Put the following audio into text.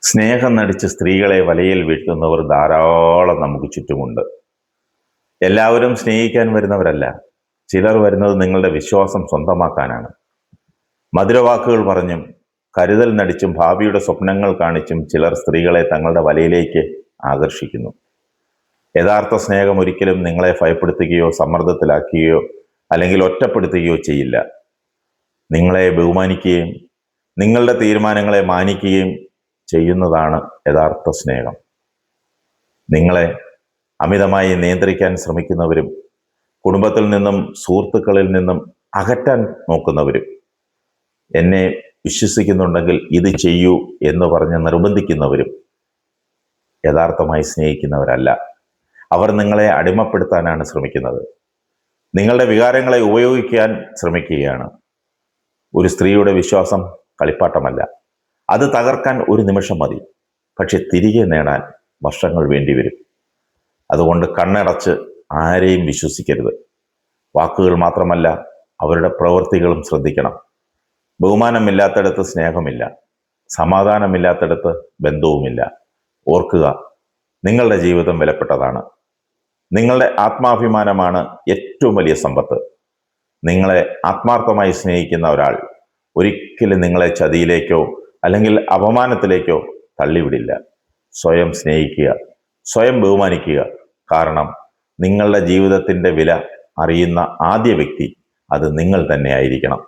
സ്നേഹം നടിച്ച് സ്ത്രീകളെ വലയിൽ വീഴ്ത്തുന്നവർ ധാരാളം നമുക്ക് ചുറ്റുമുണ്ട്. എല്ലാവരും സ്നേഹിക്കാൻ വരുന്നവരല്ല. ചിലർ വരുന്നത് നിങ്ങളുടെ വിശ്വാസം സ്വന്തമാക്കാനാണ്. മധുരവാക്കുകൾ പറഞ്ഞും കരുതൽ നടിച്ചും ഭാവിയുടെ സ്വപ്നങ്ങൾ കാണിച്ചും ചിലർ സ്ത്രീകളെ തങ്ങളുടെ വലയിലേക്ക് ആകർഷിക്കുന്നു. യഥാർത്ഥ സ്നേഹം ഒരിക്കലും നിങ്ങളെ ഭയപ്പെടുത്തുകയോ സമ്മർദ്ദത്തിലാക്കുകയോ അല്ലെങ്കിൽ ഒറ്റപ്പെടുത്തുകയോ ചെയ്യില്ല. നിങ്ങളെ ബഹുമാനിക്കുകയും നിങ്ങളുടെ തീരുമാനങ്ങളെ മാനിക്കുകയും ചെയ്യുന്നതാണ് യഥാർത്ഥ സ്നേഹം. നിങ്ങളെ അമിതമായി നിയന്ത്രിക്കാൻ ശ്രമിക്കുന്നവരും കുടുംബത്തിൽ നിന്നും സുഹൃത്തുക്കളിൽ നിന്നും അകറ്റാൻ നോക്കുന്നവരും എന്നെ വിശ്വസിക്കുന്നുണ്ടെങ്കിൽ ഇത് ചെയ്യൂ എന്ന് പറഞ്ഞ് നിർബന്ധിക്കുന്നവരും യഥാർത്ഥമായി സ്നേഹിക്കുന്നവരല്ല. അവർ നിങ്ങളെ അടിമപ്പെടുത്താനാണ് ശ്രമിക്കുന്നത്. നിങ്ങളുടെ വികാരങ്ങളെ ഉപയോഗിക്കാൻ ശ്രമിക്കുകയാണ്. ഒരു സ്ത്രീയുടെ വിശ്വാസം കളിപ്പാട്ടമല്ല. അത് തകർക്കാൻ ഒരു നിമിഷം മതി, പക്ഷെ തിരികെ നേടാൻ വർഷങ്ങൾ വേണ്ടിവരും. അതുകൊണ്ട് കണ്ണടച്ച് ആരെയും വിശ്വസിക്കരുത്. വാക്കുകൾ മാത്രമല്ല, അവരുടെ പ്രവൃത്തികളും ശ്രദ്ധിക്കണം. ബഹുമാനമില്ലാത്തടത്ത് സ്നേഹമില്ല, സമാധാനമില്ലാത്തടത്ത് ബന്ധവുമില്ല. ഓർക്കുക, നിങ്ങളുടെ ജീവിതം വിലപ്പെട്ടതാണ്. നിങ്ങളുടെ ആത്മാഭിമാനമാണ് ഏറ്റവും വലിയ സമ്പത്ത്. നിങ്ങളെ ആത്മാർത്ഥമായി സ്നേഹിക്കുന്ന ഒരാൾ ഒരിക്കലും നിങ്ങളെ ചതിയിലേക്കോ അല്ലെങ്കിൽ അപമാനത്തിലേക്കോ തള്ളിവിടില്ല. സ്വയം സ്നേഹിക്കുക, സ്വയം ബഹുമാനിക്കുക. കാരണം നിങ്ങളുടെ ജീവിതത്തിൻ്റെ വില അറിയുന്ന ആദ്യ വ്യക്തി അത് നിങ്ങൾ തന്നെ ആയിരിക്കണം.